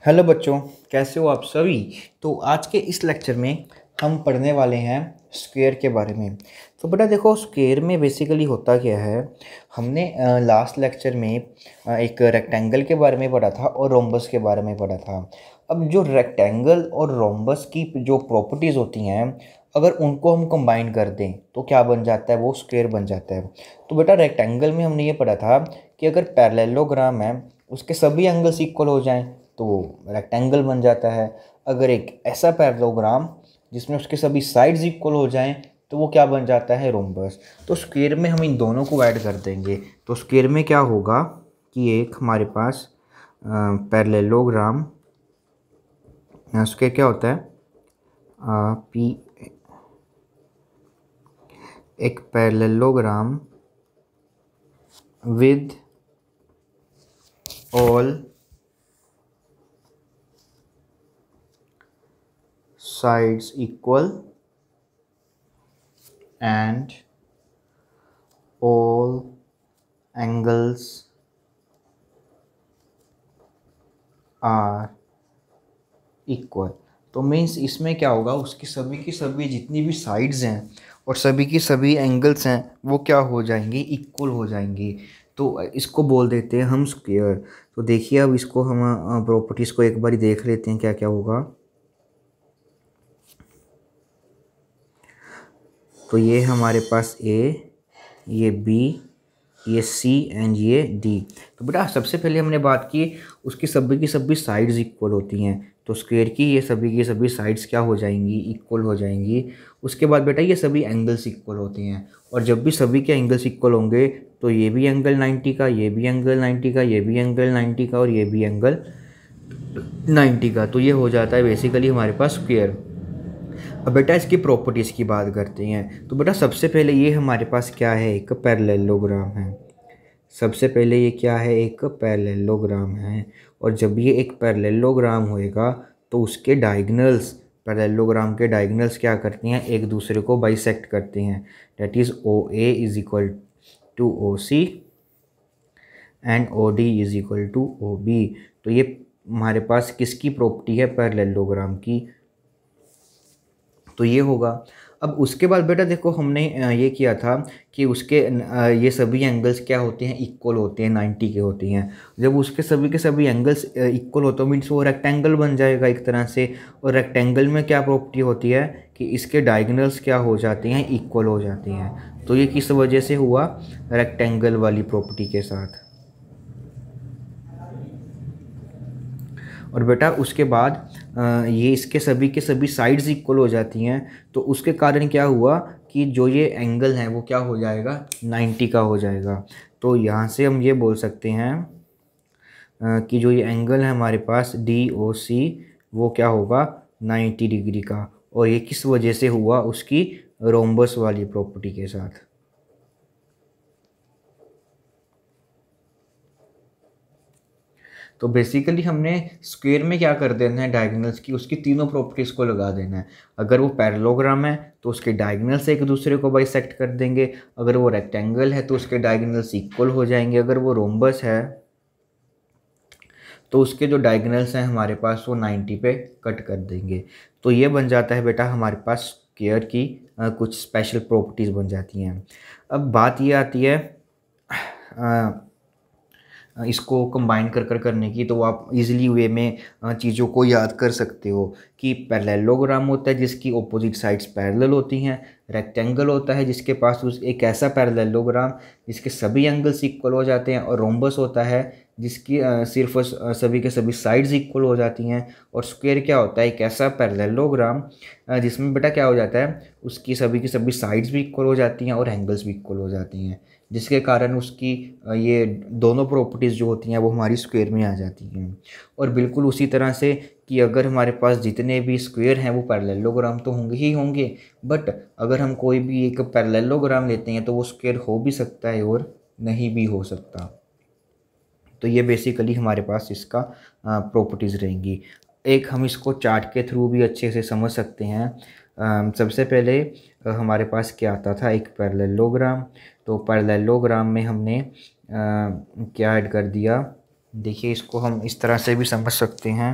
Hello बच्चों, कैसे हो आप सभी। तो आज के इस लेक्चर में हम पढ़ने वाले हैं स्क्वायर के बारे में। तो बेटा देखो, स्क्वायर में बेसिकली होता क्या है। हमने लास्ट लेक्चर में एक रेक्टेंगल के बारे में पढ़ा था और रोम्बस के बारे में पढ़ा था। अब जो रेक्टेंगल और रोम्बस की जो प्रॉपर्टीज़ होती हैं, अगर उनको हम कंबाइन कर दें तो क्या बन जाता है, वो स्क्वायर बन जाता है। तो बेटा रेक्टेंगल में हमने ये पढ़ा था कि अगर पैरेललोग्राम है उसके सभी एंगल्स इक्वल हो जाएं तो रेक्टेंगल बन जाता है। अगर एक ऐसा पैरेललोग्राम जिसमें उसके सभी साइड्स इक्वल हो जाएं तो वो क्या बन जाता है, रोम्बस। तो स्क्वायर में हम इन दोनों को ऐड कर देंगे तो स्क्वायर में क्या होगा कि एक हमारे पास पैरेललोग्राम, स्क्वायर क्या होता है, पी, एक parallelogram with all sides equal and all angles are equal। तो मीन्स इसमें क्या होगा, उसकी सभी की सभी जितनी भी साइड्स हैं और सभी की सभी एंगल्स हैं वो क्या हो जाएंगी, इक्वल हो जाएंगी। तो इसको बोल देते हैं हम स्क्वायर। तो देखिए अब इसको हम प्रॉपर्टीज़ को एक बार देख लेते हैं क्या क्या होगा। तो ये हमारे पास ए, ये बी, ये सी एंड ये डी। तो बेटा सबसे पहले हमने बात की उसकी सभी की सभी साइड्स इक्वल होती हैं, तो स्क्वायर की ये सभी साइड्स क्या हो जाएंगी, इक्वल हो जाएंगी। उसके बाद बेटा ये सभी एंगल्स इक्वल होते हैं, और जब भी सभी के एंगल्स इक्वल होंगे तो ये भी एंगल 90 का, ये भी एंगल 90 का, ये भी एंगल 90 का और ये भी एंगल 90 का। तो ये हो जाता है बेसिकली हमारे पास स्क्वायर। अब बेटा इसकी प्रॉपर्टीज़ की बात करते हैं। तो बेटा सबसे पहले ये हमारे पास क्या है, एक पैरेललोग्राम है। सबसे पहले ये क्या है, एक पैरेललोग्राम है। और जब ये एक पैरेललोग्राम होएगा तो उसके डायगोनल्स, पैरेललोग्राम के डायगोनल्स क्या करते हैं, एक दूसरे को बाइसेक्ट करते हैं। That is O A is equal to O C and O D is equal to O B. तो ये हमारे पास किसकी प्रॉपर्टी है, पैरेललोग्राम की। तो ये होगा। अब उसके बाद बेटा देखो हमने ये किया था कि उसके ये सभी एंगल्स क्या होते हैं, इक्वल होते हैं, 90 के होते हैं। जब उसके सभी के सभी एंगल्स इक्वल होते हैं मीन्स वो रेक्टेंगल बन जाएगा एक तरह से। और रेक्टेंगल में क्या प्रॉपर्टी होती है कि इसके डायगोनल्स क्या हो जाते हैं, इक्वल हो जाते हैं। तो ये किस वजह से हुआ, रेक्टेंगल वाली प्रॉपर्टी के साथ। और बेटा उसके बाद ये इसके सभी के सभी साइड्स इक्वल हो जाती हैं, तो उसके कारण क्या हुआ कि जो ये एंगल है वो क्या हो जाएगा, 90 का हो जाएगा। तो यहाँ से हम ये बोल सकते हैं कि जो ये एंगल है हमारे पास डी ओ सी वो क्या होगा, 90 डिग्री का। और ये किस वजह से हुआ, उसकी रोम्बस वाली प्रॉपर्टी के साथ। तो बेसिकली हमने स्क्वायर में क्या कर देना है, डायगोनल्स की उसकी तीनों प्रॉपर्टीज़ को लगा देना है। अगर वो पैरेललोग्राम है तो उसके डायगोनल्स एक दूसरे को बाइसेक्ट कर देंगे। अगर वो रेक्टेंगल है तो उसके डायगोनल्स इक्वल हो जाएंगे। अगर वो रोम्बस है तो उसके जो डायगोनल्स हैं हमारे पास वो 90 पे कट कर देंगे। तो ये बन जाता है बेटा हमारे पास स्क्वायर की कुछ स्पेशल प्रॉपर्टीज़ बन जाती हैं। अब बात ये आती है इसको कंबाइन कर करने की। तो आप इजीली वे में चीज़ों को याद कर सकते हो कि पैरेललोग्राम होता है जिसकी ऑपोजिट साइड्स पैरेलल होती हैं। रेक्टेंगल होता है जिसके पास उस एक ऐसा पैरेललोग्राम जिसके सभी एंगल्स इक्वल हो जाते हैं। और रोम्बस होता है जिसकी सिर्फ सभी के सभी साइड्स इक्वल हो जाती हैं। और स्क्वायर क्या होता है, एक ऐसा पैरेललोग्राम जिसमें बेटा क्या हो जाता है, उसकी सभी की सभी साइड्स भी इक्वल हो जाती हैं और एंगल्स भी इक्वल हो जाती हैं, जिसके कारण उसकी ये दोनों प्रॉपर्टीज़ जो होती हैं वो हमारी स्क्वायर में आ जाती हैं। और बिल्कुल उसी तरह से कि अगर हमारे पास जितने भी स्क्वायर हैं वो पैरेललोग्राम तो होंगे ही होंगे, बट अगर हम कोई भी एक पैरेललोग्राम लेते हैं तो वो स्क्वायर हो भी सकता है और नहीं भी हो सकता। तो ये बेसिकली हमारे पास इसका प्रॉपर्टीज़ रहेंगी। एक हम इसको चार्ट के थ्रू भी अच्छे से समझ सकते हैं। सबसे पहले हमारे पास क्या आता था, एक पैरेललोग्राम। तो पैरेललोग्राम में हमने क्या ऐड कर दिया, देखिए इसको हम इस तरह से भी समझ सकते हैं